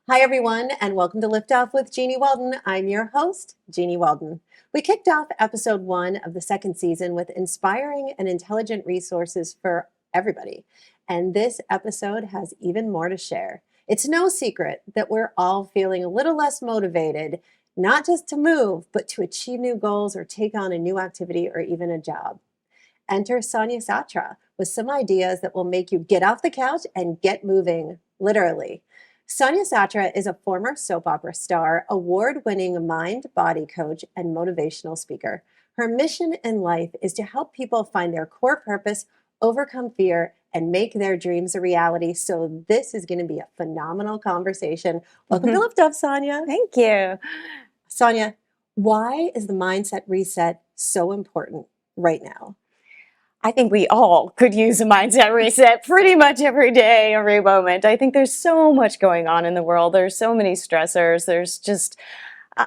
Hi, everyone, and welcome to Liftoff with Jeanniey Walden. I'm your host, Jeanniey Walden. We kicked off episode 1 of the second season with inspiring and intelligent resources for everybody. And this episode has even more to share. It's no secret that we're all feeling a little less motivated, not just to move, but to achieve new goals or take on a new activity or even a job. Enter Sonia Satra with some ideas that will make you get off the couch and get moving, literally. Sonia Satra is a former soap opera star, award-winning mind-body coach, and motivational speaker. Her mission in life is to help people find their core purpose, overcome fear, and make their dreams a reality. So this is going to be a phenomenal conversation. Welcome to Liftoff, Sonia. Thank you. Sonia, why is the mindset reset so important right now? I think we all could use a mindset reset pretty much every day, every moment. I think there's so much going on in the world. There's so many stressors. There's just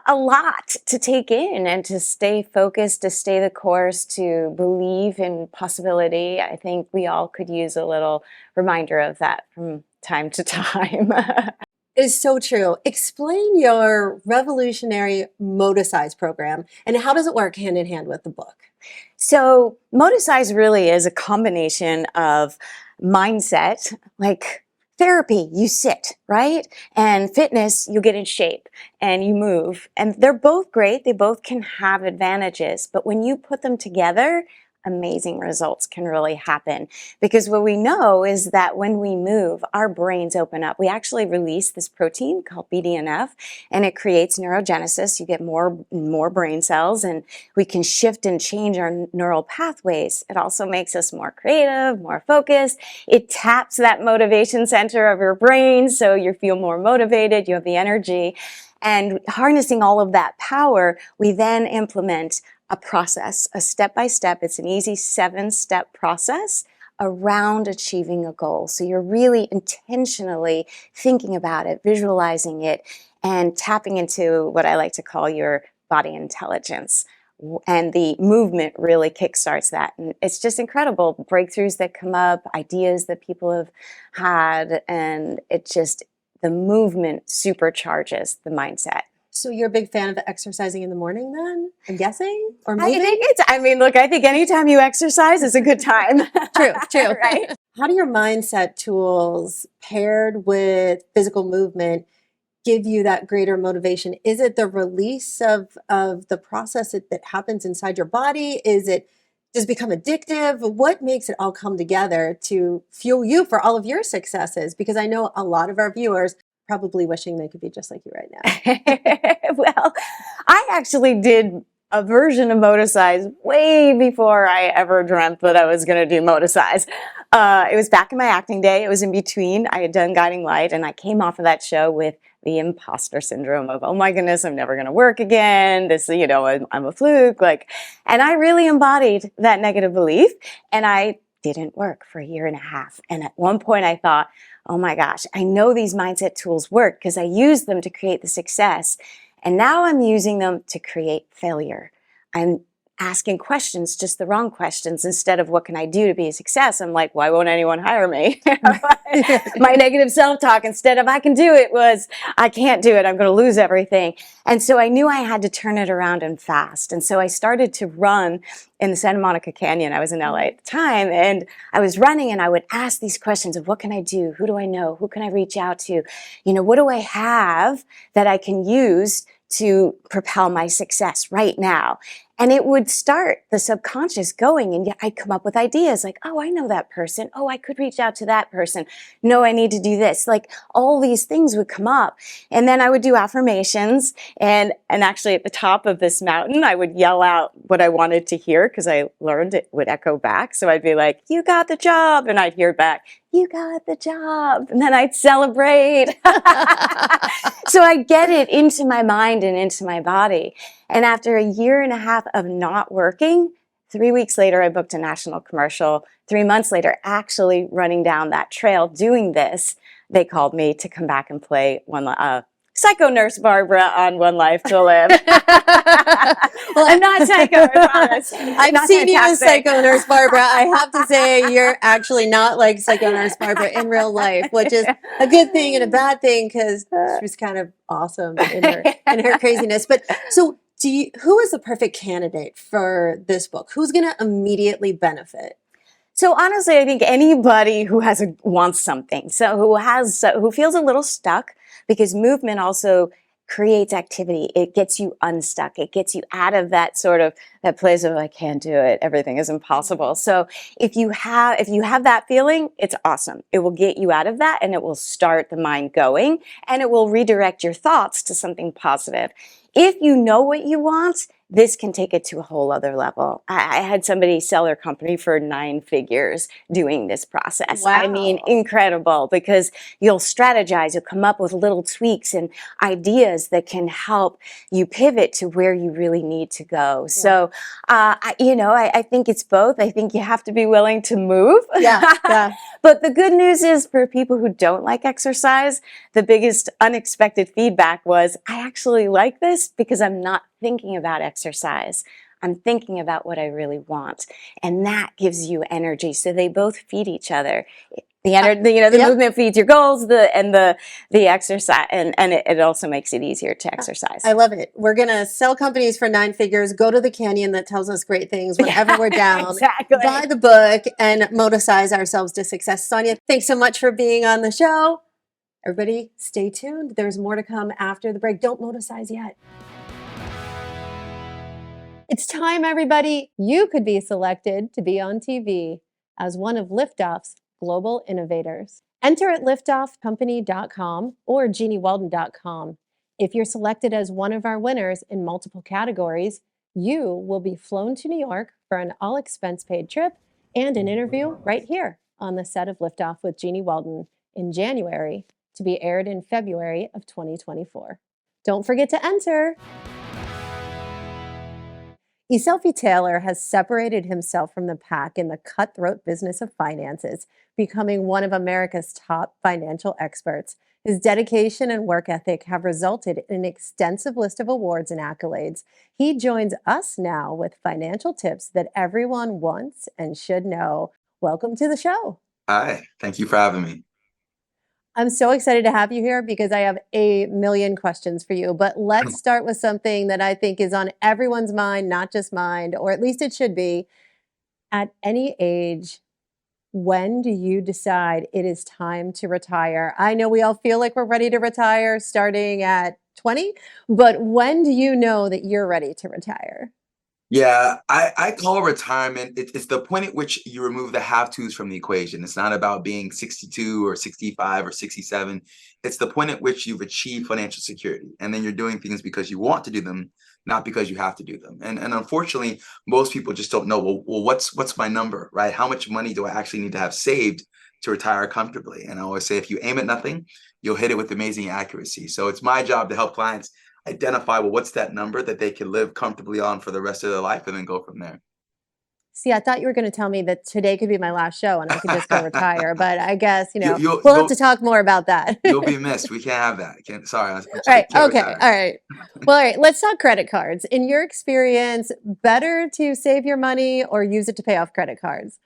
a lot to take in and to stay focused, to stay the course, to believe in possibility. I think we all could use a little reminder of that from time to time. It is so true. Explain your revolutionary Motosize program and how does it work hand in hand with the book? So Motosize really is a combination of mindset, like therapy, you sit, right? And fitness, you get in shape and you move. And they're both great. They both can have advantages. But when you put them together, amazing results can really happen. Because what we know is that when we move, our brains open up. We actually release this protein called BDNF, and it creates neurogenesis. You get more brain cells, and we can shift and change our neural pathways. It also makes us more creative, more focused. It taps that motivation center of your brain, so you feel more motivated, you have the energy. And harnessing all of that power, we then implement a process, a step-by-step. It's an easy 7-step process around achieving a goal. So you're really intentionally thinking about it, visualizing it, and tapping into what I like to call your body intelligence. And the movement really kickstarts that. And it's just incredible. Breakthroughs that come up, ideas that people have had, and the movement supercharges the mindset. So you're a big fan of exercising in the morning then, I'm guessing? Or moving? I think anytime you exercise is a good time. True. Right? How do your mindset tools paired with physical movement give you that greater motivation? Is it the release of the process that happens inside your body? Does it become addictive? What makes it all come together to fuel you for all of your successes? Because I know a lot of our viewers probably wishing they could be just like you right now. Well, I actually did a version of Motosize way before I ever dreamt that I was going to do Motosize. It was back in my acting day. It was in between. I had done Guiding Light, and I came off of that show with the imposter syndrome of, oh my goodness, I'm never going to work again. This, I'm a fluke. And I really embodied that negative belief, and I didn't work for a year and a half. And at one point I thought, oh my gosh, I know these mindset tools work because I used them to create the success. And now I'm using them to create failure. I'm asking questions, just the wrong questions, instead of what can I do to be a success? I'm like, why won't anyone hire me? My negative self-talk, instead of I can do it, was I can't do it. I'm going to lose everything. And so I knew I had to turn it around and fast. And so I started to run in the Santa Monica Canyon. I was in LA at the time, and I was running, and I would ask these questions of what can I do? Who do I know? Who can I reach out to? What do I have that I can use to propel my success right now? And it would start the subconscious going, and I'd come up with ideas like, oh, I know that person. Oh, I could reach out to that person. No, I need to do this. Like all these things would come up. And then I would do affirmations. And actually at the top of this mountain, I would yell out what I wanted to hear because I learned it would echo back. So I'd be like, you got the job. And I'd hear back, you got the job. And then I'd celebrate. So I get it into my mind and into my body. And after a year and a half of not working, 3 weeks later, I booked a national commercial. 3 months later, actually running down that trail doing this, they called me to come back and play psycho nurse Barbara on One Life to Live. Well, I'm not psycho, I promise. I've Not seen you as fantastic. Psycho Nurse Barbara. I have to say, you're actually not like Psycho Nurse Barbara in real life, which is a good thing and a bad thing because she was kind of awesome in her craziness. But so, who is the perfect candidate for this book? Who's going to immediately benefit? So honestly, I think anybody who wants something, who feels a little stuck, because movement also creates activity. It gets you unstuck. It gets you out of that place of I can't do it. Everything is impossible. So if you have that feeling, it's awesome. It will get you out of that, and it will start the mind going, and it will redirect your thoughts to something positive. If you know what you want, this can take it to a whole other level. I had somebody sell their company for 9 figures doing this process. Wow. I mean, incredible, because you'll strategize, you'll come up with little tweaks and ideas that can help you pivot to where you really need to go. Yeah. So, I think it's both. I think you have to be willing to move. Yeah. But the good news is, for people who don't like exercise, the biggest unexpected feedback was, I actually like this because I'm not thinking about exercise. I'm thinking about what I really want. And that gives you energy. So they both feed each other. The movement feeds your goals, the exercise, and it also makes it easier to exercise. I love it. We're going to sell companies for 9 figures, go to the canyon that tells us great things whenever we're down, exactly. Buy the book, and motocize ourselves to success. Sonia, thanks so much for being on the show. Everybody, stay tuned. There's more to come after the break. Don't motocize yet. It's time, everybody. You could be selected to be on TV as one of Liftoff's global innovators. Enter at liftoffcompany.com or JeannieyWalden.com. If you're selected as one of our winners in multiple categories, you will be flown to New York for an all-expense-paid trip and an interview right here on the set of Liftoff with Jeanniey Walden in January, to be aired in February of 2024. Don't forget to enter. Eszylfie Taylor has separated himself from the pack in the cutthroat business of finances, becoming one of America's top financial experts. His dedication and work ethic have resulted in an extensive list of awards and accolades. He joins us now with financial tips that everyone wants and should know. Welcome to the show. Hi, thank you for having me. I'm so excited to have you here because I have a million questions for you. But let's start with something that I think is on everyone's mind, not just mine, or at least it should be. At any age, when do you decide it is time to retire? I know we all feel like we're ready to retire starting at 20, but when do you know that you're ready to retire? Yeah, I call retirement, it's the point at which you remove the have-tos from the equation. It's not about being 62 or 65 or 67. It's the point at which you've achieved financial security. And then you're doing things because you want to do them, not because you have to do them. And unfortunately, most people just don't know, well, what's my number, right? How much money do I actually need to have saved to retire comfortably? And I always say, if you aim at nothing, you'll hit it with amazing accuracy. So it's my job to help clients identify, well, what's that number that they can live comfortably on for the rest of their life, and then go from there. See, I thought you were going to tell me that today could be my last show and I could just go retire, but I guess, we'll have to talk more about that. You'll be missed. We can't have that. Sorry. All right. Okay. Retire. All right. Well, all right. Let's talk credit cards. In your experience, better to save your money or use it to pay off credit cards?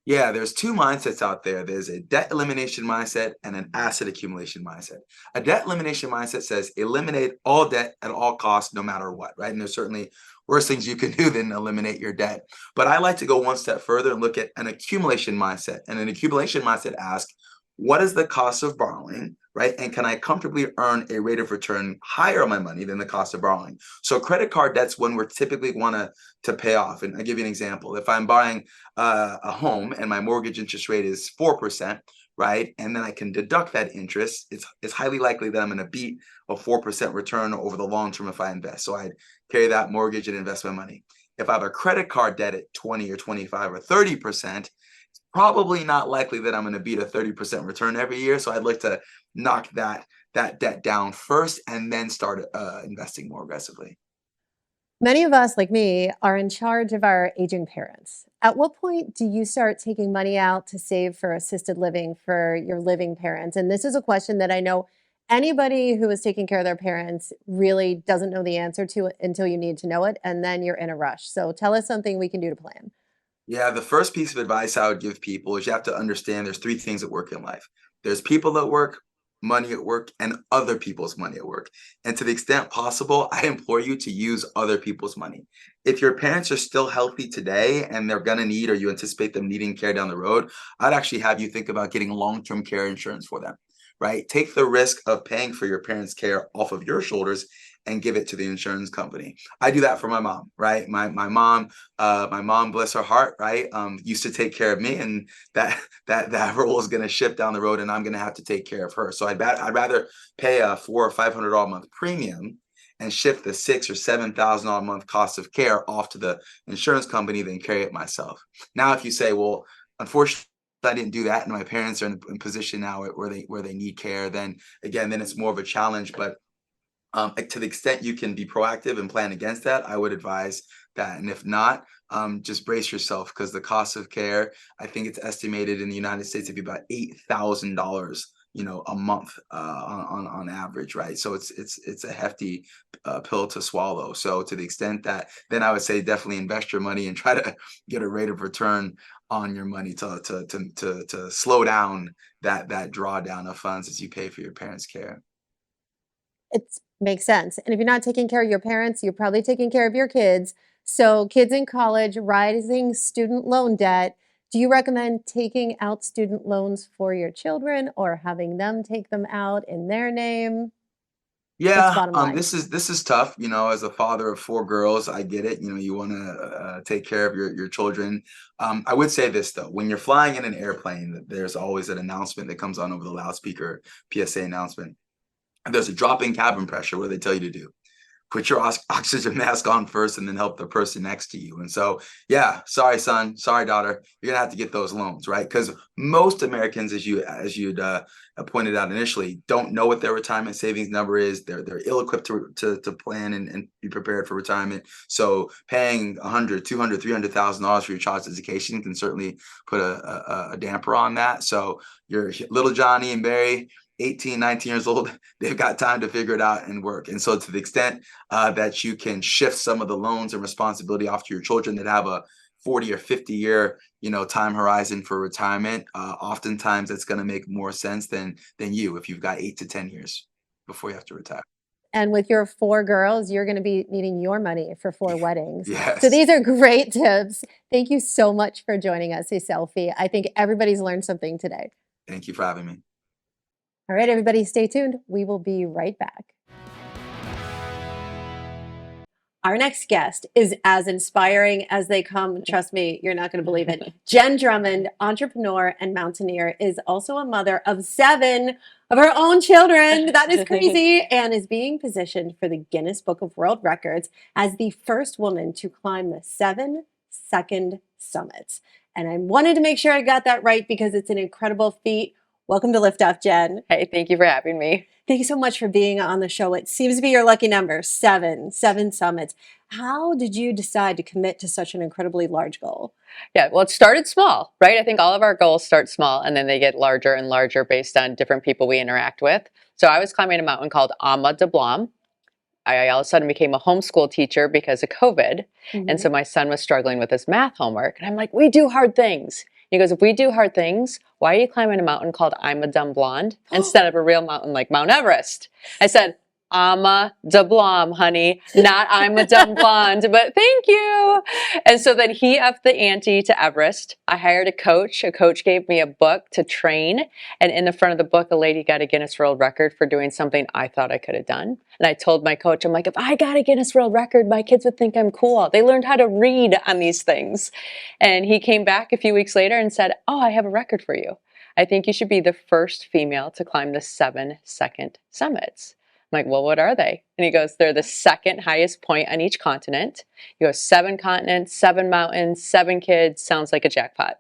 Yeah, there's 2 mindsets out there. There's a debt elimination mindset and an asset accumulation mindset. A debt elimination mindset says eliminate all debt at all costs, no matter what, right? And there's certainly worse things you can do than eliminate your debt. But I like to go one step further and look at an accumulation mindset. And an accumulation mindset asks, what is the cost of borrowing, right? And can I comfortably earn a rate of return higher on my money than the cost of borrowing? So credit card debt's one we're typically want to pay off. And I'll give you an example. If I'm buying a home and my mortgage interest rate is 4%, right? And then I can deduct that interest, it's highly likely that I'm going to beat a 4% return over the long term if I invest. So I'd carry that mortgage and invest my money. If I have a credit card debt at 20 or 25 or 30%, probably not likely that I'm going to beat a 30% return every year. So I'd like to knock that debt down first and then start investing more aggressively. Many of us, like me, are in charge of our aging parents. At what point do you start taking money out to save for assisted living for your living parents? And this is a question that I know anybody who is taking care of their parents really doesn't know the answer to it until you need to know it, and then you're in a rush. So tell us something we can do to plan. Yeah, the first piece of advice I would give people is you have to understand there's three things that work in life. There's people at work, money at work, and other people's money at work. And to the extent possible, I implore you to use other people's money. If your parents are still healthy today and they're going to need, or you anticipate them needing care down the road, I'd actually have you think about getting long-term care insurance for them, right? Take the risk of paying for your parents' care off of your shoulders and give it to the insurance company. I do that for my mom, right? My mom, bless her heart, right? Used to take care of me, and that role is going to shift down the road, and I'm going to have to take care of her. So I'd rather pay a $400 or $500 a month premium and shift the $6,000 or $7,000 a month cost of care off to the insurance company than carry it myself. Now, if you say, well, unfortunately, I didn't do that, and my parents are in a position now where they need care, then again, then it's more of a challenge. But to the extent you can be proactive and plan against that, I would advise that. And if not, just brace yourself, because the cost of care, I think it's estimated in the United States to be about $8,000, a month on average, right? So it's a hefty pill to swallow. So to the extent that, then I would say definitely invest your money and try to get a rate of return on your money to slow down that drawdown of funds as you pay for your parents' care. It makes sense. And if you're not taking care of your parents, you're probably taking care of your kids. So kids in college, rising student loan debt. Do you recommend taking out student loans for your children or having them take them out in their name? What's the Yeah, bottom line? this is tough. As a father of four girls, I get it. You want to take care of your children. I would say this though: when you're flying in an airplane, there's always an announcement that comes on over the loudspeaker, PSA announcement. And there's a drop in cabin pressure. What do they tell you to do? Put your oxygen mask on first, and then help the person next to you. And so, yeah, sorry, son, sorry, daughter, you're gonna have to get those loans, right? Because most Americans, as you'd pointed out initially, don't know what their retirement savings number is. They're ill-equipped to plan and be prepared for retirement. So paying $100,000, $200,000, $300,000 for your child's education can certainly put a damper on that. So your little Johnny and Barry, 18, 19 years old, they've got time to figure it out and work. And so to the extent that you can shift some of the loans and responsibility off to your children that have a 40 or 50 year, time horizon for retirement, oftentimes it's going to make more sense than you if you've got 8 to 10 years before you have to retire. And with your four girls, you're going to be needing your money for 4 weddings. Yes. So these are great tips. Thank you so much for joining us, Eszylfie. I think everybody's learned something today. Thank you for having me. All right, everybody, stay tuned. We will be right back. Our next guest is as inspiring as they come. Trust me, you're not going to believe it. Jenn Drummond, entrepreneur and mountaineer, is also a mother of 7 of her own children. That is crazy. And is being positioned for the Guinness Book of World Records as the first woman to climb the 7-second summits. And I wanted to make sure I got that right because it's an incredible feat. Welcome to Liftoff, Jenn. Hey, thank you for having me. Thank you so much for being on the show. It seems to be your lucky number, 7 summits. How did you decide to commit to such an incredibly large goal? Yeah, well, it started small, right? I think all of our goals start small and then they get larger and larger based on different people we interact with. So I was climbing a mountain called Ama de Blanc. I all of a sudden became a homeschool teacher because of COVID. Mm-hmm. And so my son was struggling with his math homework. And I'm like, we do hard things. He goes, if we do hard things, why are you climbing a mountain called I'm a Dumb Blonde instead of a real mountain like Mount Everest? I said, Ama de Blanc, honey, not I'm a dumb blonde, but thank you. And so then he upped the ante to Everest. I hired a coach. A coach gave me a book to train. And in the front of the book, a lady got a Guinness World Record for doing something I thought I could have done. And I told my coach, I'm like, if I got a Guinness World Record, my kids would think I'm cool. They learned how to read on these things. And he came back a few weeks later and said, oh, I have a record for you. I think you should be the first female to climb the 7-second summits. I'm like, well, what are they? And he goes, they're the second highest point on each continent. He goes, 7 continents, 7 mountains, 7 kids. Sounds like a jackpot.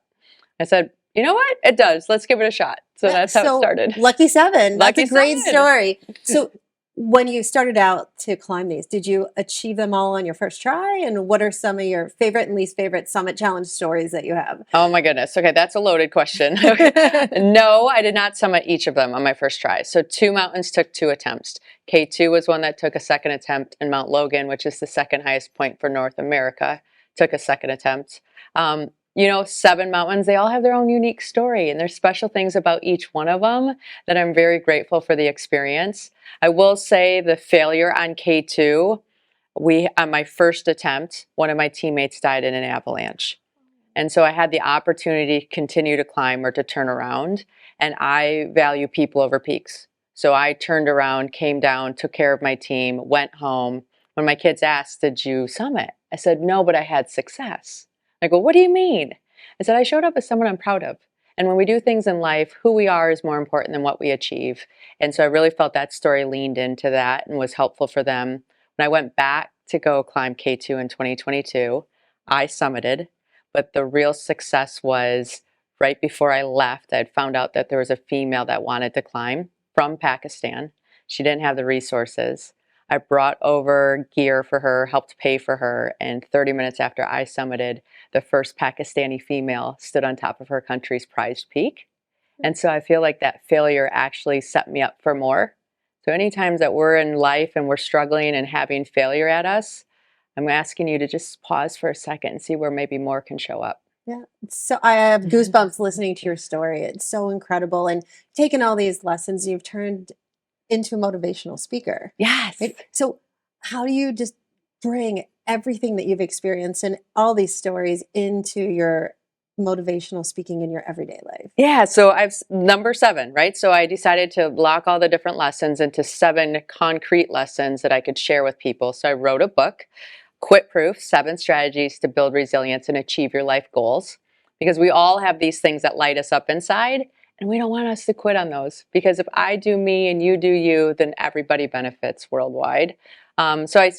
I said, you know what? It does. Let's give it a shot. So that's how it started. Lucky 7. That's Lucky a great 7. story. So When you started out to climb these, did you achieve them all on your first try? And what are some of your favorite and least favorite Summit Challenge stories that you have? Oh my goodness. Okay, that's a loaded question. No, I did not summit each of them on my first try. So 2 mountains took 2 attempts. K2 was one that took a second attempt, and Mount Logan, which is the second highest point for North America, took a second attempt. 7 mountains, they all have their own unique story, and there's special things about each one of them that I'm very grateful for the experience. I will say the failure on K2, on my first attempt, one of my teammates died in an avalanche. And so I had the opportunity to continue to climb or to turn around, and I value people over peaks. So I turned around, came down, took care of my team, went home. When my kids asked, did you summit? I said, no, but I had success. I go, what do you mean? I said, I showed up as someone I'm proud of. And when we do things in life, who we are is more important than what we achieve. And so I really felt that story leaned into that and was helpful for them. When I went back to go climb K2 in 2022, I summited, but the real success was right before I left, I'd found out that there was a female that wanted to climb from Pakistan. She didn't have the resources. I brought over gear for her, helped pay for her, and 30 minutes after I summited, the first Pakistani female stood on top of her country's prized peak. And so I feel like that failure actually set me up for more. So any times that we're in life and we're struggling and having failure at us, I'm asking you to just pause for a second and see where maybe more can show up. Yeah. So I have goosebumps listening to your story. It's so incredible. And taking all these lessons, you've turned into a motivational speaker. Yes. Right? So how do you just bring everything that you've experienced and all these stories into your motivational speaking in your everyday life? Yeah, so I've number 7, right? So I decided to block all the different lessons into 7 concrete lessons that I could share with people. So I wrote a book, Quit Proof: 7 Strategies to Build Resilience and Achieve Your Life Goals. Because we all have these things that light us up inside, and we don't want us to quit on those. Because if I do me and you do you, then everybody benefits worldwide. So I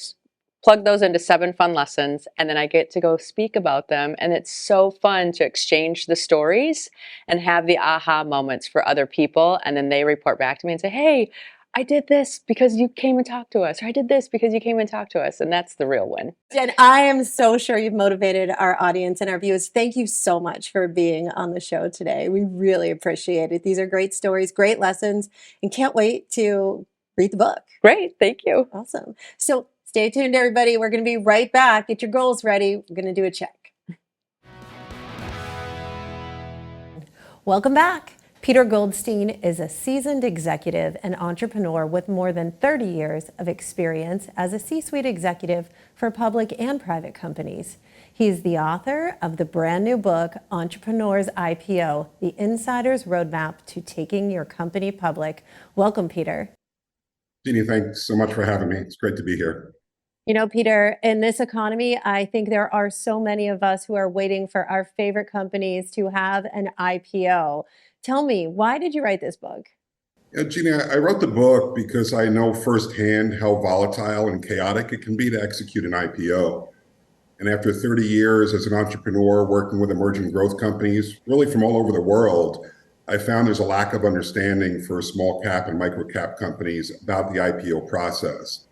plug those into 7 fun lessons, and then I get to go speak about them. And it's so fun to exchange the stories and have the aha moments for other people. And then they report back to me and say, hey, I did this because you came and talked to us, or I did this because you came and talked to us. And that's the real win. Jen, I am so sure you've motivated our audience and our viewers. Thank you so much for being on the show today. We really appreciate it. These are great stories, great lessons, and can't wait to read the book. Great. Thank you. Awesome. So stay tuned, everybody. We're going to be right back. Get your goals ready. We're going to do a check. Welcome back. Peter Goldstein is a seasoned executive and entrepreneur with more than 30 years of experience as a C-suite executive for public and private companies. He's the author of the brand new book, Entrepreneur's IPO, The Insider's Roadmap to Taking Your Company Public. Welcome, Peter. Jeannie, thanks so much for having me. It's great to be here. You know, Peter, in this economy, I think there are so many of us who are waiting for our favorite companies to have an IPO. Tell me, why did you write this book? Yeah, Jeannie, I wrote the book because I know firsthand how volatile and chaotic it can be to execute an IPO. And after 30 years as an entrepreneur working with emerging growth companies, really from all over the world, I found there's a lack of understanding for small cap and micro cap companies about the IPO process.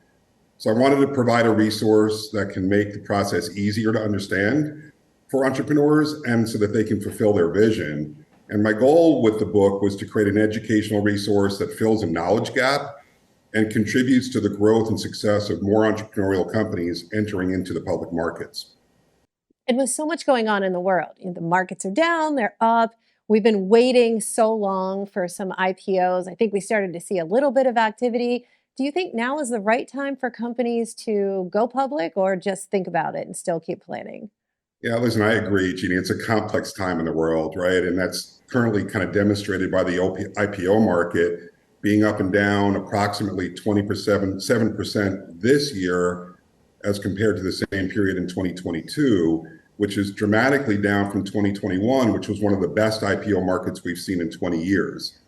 So I wanted to provide a resource that can make the process easier to understand for entrepreneurs and so that they can fulfill their vision. And my goal with the book was to create an educational resource that fills a knowledge gap and contributes to the growth and success of more entrepreneurial companies entering into the public markets. And with so much going on in the world, the markets are down, they're up. We've been waiting so long for some IPOs. I think we started to see a little bit of activity. Do you think now is the right time for companies to go public, or just think about it and still keep planning? Yeah, listen, I agree, Jeannie. It's a complex time in the world, right? And that's currently kind of demonstrated by the IPO market being up and down approximately 7% this year as compared to the same period in 2022, which is dramatically down from 2021, which was one of the best IPO markets we've seen in 20 years.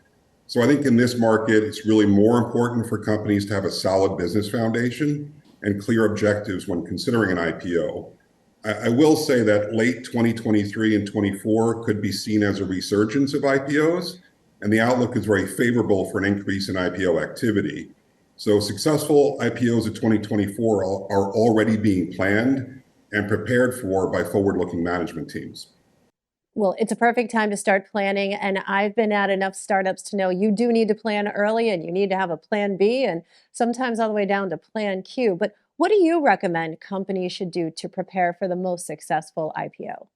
So I think in this market, it's really more important for companies to have a solid business foundation and clear objectives when considering an IPO. I will say that late 2023 and 24 could be seen as a resurgence of IPOs, and the outlook is very favorable for an increase in IPO activity. So successful IPOs of 2024 are already being planned and prepared for by forward-looking management teams. Well, it's a perfect time to start planning. And I've been at enough startups to know you do need to plan early and you need to have a plan B and sometimes all the way down to plan Q. But what do you recommend companies should do to prepare for the most successful IPO?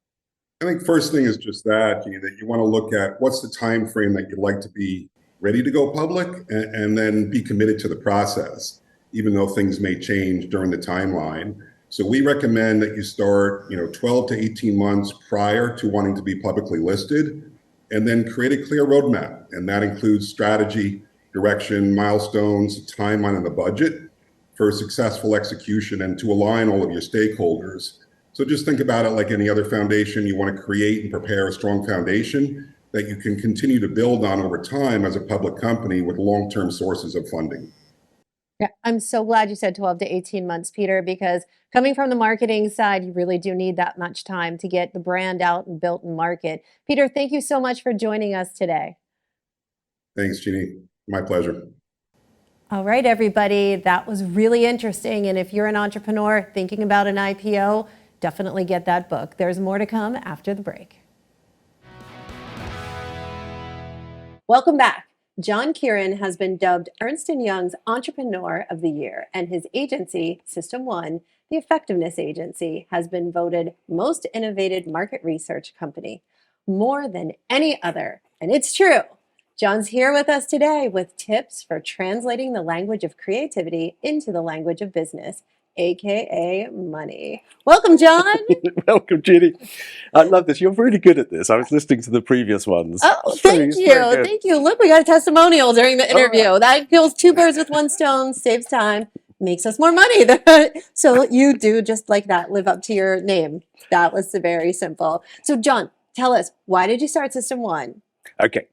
I think first thing is just that, that you want to look at what's the time frame that you'd like to be ready to go public and then be committed to the process, even though things may change during the timeline. So we recommend that you start, 12 to 18 months prior to wanting to be publicly listed, and then create a clear roadmap. And that includes strategy, direction, milestones, timeline, and the budget for successful execution and to align all of your stakeholders. So just think about it like any other foundation. You want to create and prepare a strong foundation that you can continue to build on over time as a public company with long-term sources of funding. Yeah, I'm so glad you said 12 to 18 months, Peter, because coming from the marketing side, you really do need that much time to get the brand out and built and market. Peter, thank you so much for joining us today. Thanks, Jeannie. My pleasure. All right, everybody, that was really interesting. And if you're an entrepreneur thinking about an IPO, definitely get that book. There's more to come after the break. Welcome back. John Kearon has been dubbed Ernst & Young's Entrepreneur of the Year, and his agency, System1, the effectiveness agency, has been voted Most Innovative Market Research Company, more than any other. And it's true. John's here with us today with tips for translating the language of creativity into the language of business, aka money. Welcome, John. Welcome, Jeannie. I love this. You're really good at this. I was listening to the previous ones. Oh, thank you. Thank you. Look, we got a testimonial during the interview. Right. That kills two birds with one stone, saves time, makes us more money. So you do just like that, live up to your name. That was very simple. So John, tell us, why did you start System1? Okay.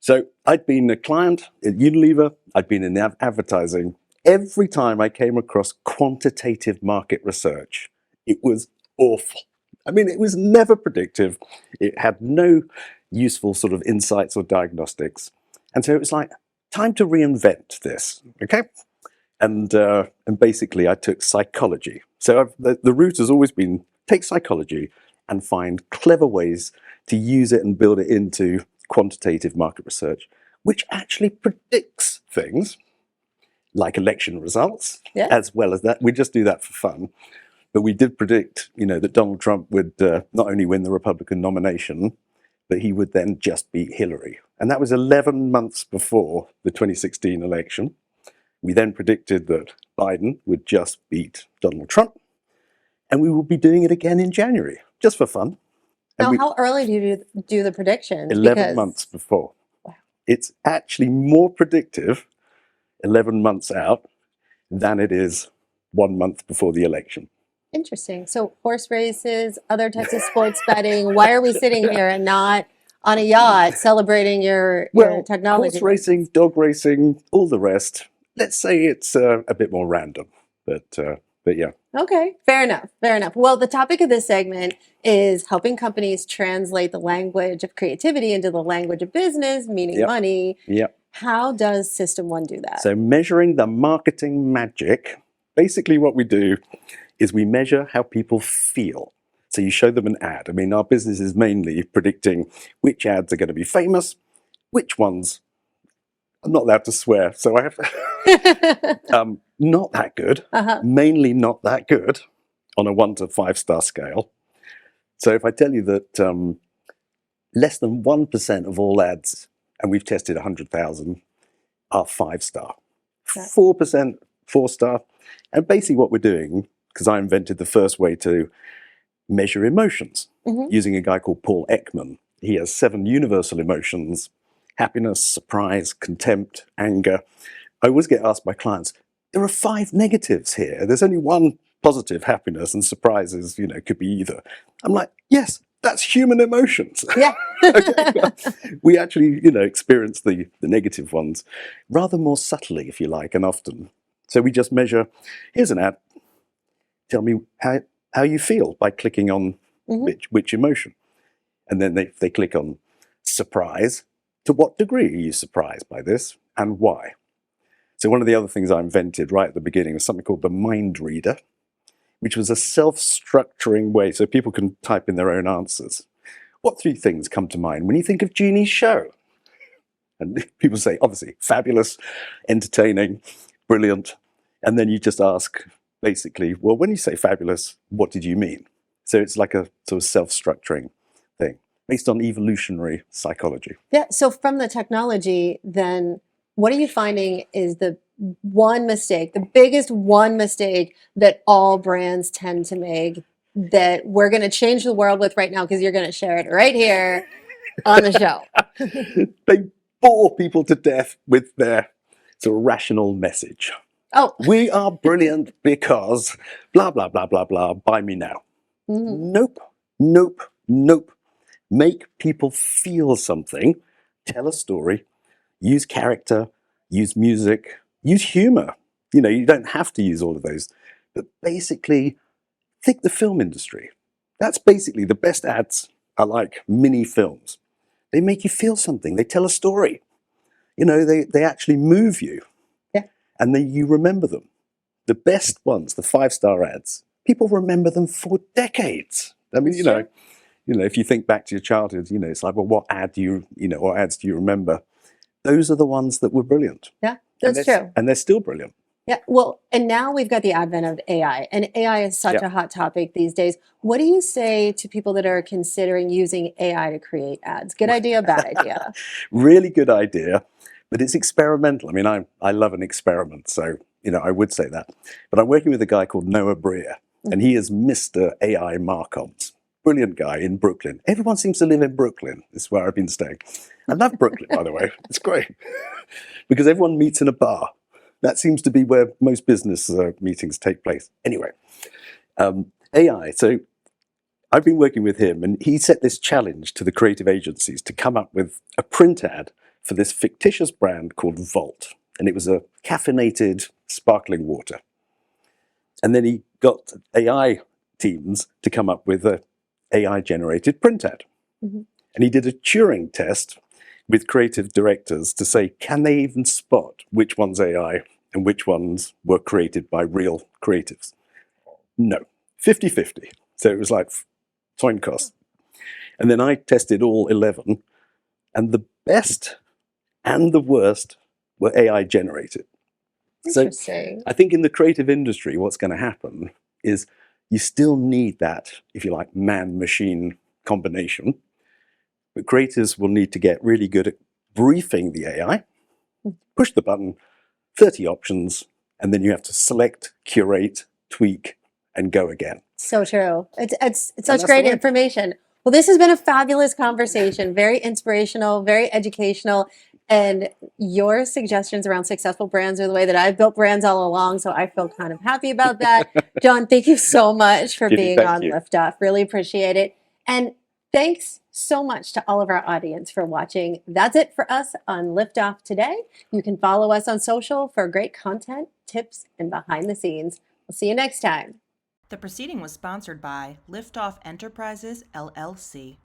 So I'd been a client at Unilever. I'd been in advertising. Every time I came across quantitative market research, it was awful. I mean, it was never predictive. It had no useful sort of insights or diagnostics. And so it was like, time to reinvent this, okay? And basically I took psychology. So the route has always been take psychology and find clever ways to use it and build it into quantitative market research, which actually predicts things like election results, as well as that. We just do that for fun. But we did predict, that Donald Trump would not only win the Republican nomination, but he would then just beat Hillary. And that was 11 months before the 2016 election. We then predicted that Biden would just beat Donald Trump. And we will be doing it again in January, just for fun. Now, how early do you do the predictions? 11 months before. Wow. It's actually more predictive 11 months out than it is 1 month before the election. Interesting. So horse races, other types of sports betting. Why are we sitting here and not on a yacht celebrating your technology? Horse racing, dog racing, all the rest. Let's say it's a bit more random, but yeah. Okay, fair enough. Fair enough. Well, the topic of this segment is helping companies translate the language of creativity into the language of business, meaning money. Yep. How does System1 do that? So measuring the marketing magic, basically what we do is we measure how people feel. So you show them an ad. I mean, our business is mainly predicting which ads are going to be famous, which ones, I'm not allowed to swear, so I have not that good, mainly not that good on a 1 to 5 star scale. So if I tell you that less than 1% of all ads, and we've tested 100,000, are 5 star, 4% 4 star. And basically what we're doing, because I invented the first way to measure emotions using a guy called Paul Ekman. He has 7 universal emotions: happiness, surprise, contempt, anger. I always get asked by clients, there are 5 negatives here. There's only 1 positive, happiness, and surprises, could be either. I'm like, yes, that's human emotions. Yeah. We actually, experience the negative ones rather more subtly, if you like, and often. So we just measure, here's an ad, tell me how you feel by clicking on which emotion. And then they click on surprise. To what degree are you surprised by this and why? So one of the other things I invented right at the beginning was something called the mind reader, which was a self-structuring way so people can type in their own answers. What 3 things come to mind when you think of Jeannie's show? And people say, obviously, fabulous, entertaining, brilliant. And then you just ask, basically, well, when you say fabulous, what did you mean? So it's like a sort of self-structuring thing based on evolutionary psychology. Yeah. So from the technology, then what are you finding is the one mistake, the biggest one mistake that all brands tend to make that we're going to change the world with right now because you're going to share it right here on the show? They bore people to death with their sort of rational message. Oh, We are brilliant because blah, blah, blah, blah, blah, buy me now. mhm. Nope, nope, nope. Make people feel something, tell a story, use character, use music, use humor. You know, you don't have to use all of those. But basically, think the film industry. That's basically the best ads are like mini films. They make you feel something. They tell a story. You know, they actually move you. Yeah. And then you remember them. The best ones, the 5-star ads, people remember them for decades. I mean, That's you know, if you think back to your childhood, you know, it's like, well, what ads do you remember? Those are the ones that were brilliant. Yeah, And that's they're- true. And they're still brilliant. Yeah. Well, and now we've got the advent of AI, and AI is such Yeah. a hot topic these days. What do you say to people that are considering using AI to create ads? Good idea, bad idea? Really good idea, but it's experimental. I mean, I love an experiment, so, you know, I would say that. But I'm working with a guy called Noah Breer, and he is Mr. AI Marcoms. Brilliant guy in Brooklyn. Everyone seems to live in Brooklyn. It's where I've been staying. I love Brooklyn, by the way. It's great because everyone meets in a bar. That seems to be where most business meetings take place. Anyway, AI. So I've been working with him, and he set this challenge to the creative agencies to come up with a print ad for this fictitious brand called Volt. And it was a caffeinated sparkling water. And then he got AI teams to come up with a AI-generated print ad. Mhm. And he did a Turing test with creative directors to say, can they even spot which one's AI and which ones were created by real creatives? No, 50-50. So it was like coin cost. And then I tested all 11, and the best and the worst were AI generated. So Interesting. I think in the creative industry, what's going to happen is you still need that, if you like, man-machine combination. But creators will need to get really good at briefing the AI, push the button, 30 options, and then you have to select, curate, tweak, and go again. So true. It's such that's great the way. information. Well, this has been a fabulous conversation, very inspirational, very educational. And your suggestions around successful brands are the way that I've built brands all along. So I feel kind of happy about that. John, thank you so much for Jeanniey, being thank on you. Liftoff. Really appreciate it. And thanks so much to all of our audience for watching. That's it for us on Liftoff today. You can follow us on social for great content, tips, and behind the scenes. We'll see you next time. The proceeding was sponsored by Liftoff Enterprises, LLC.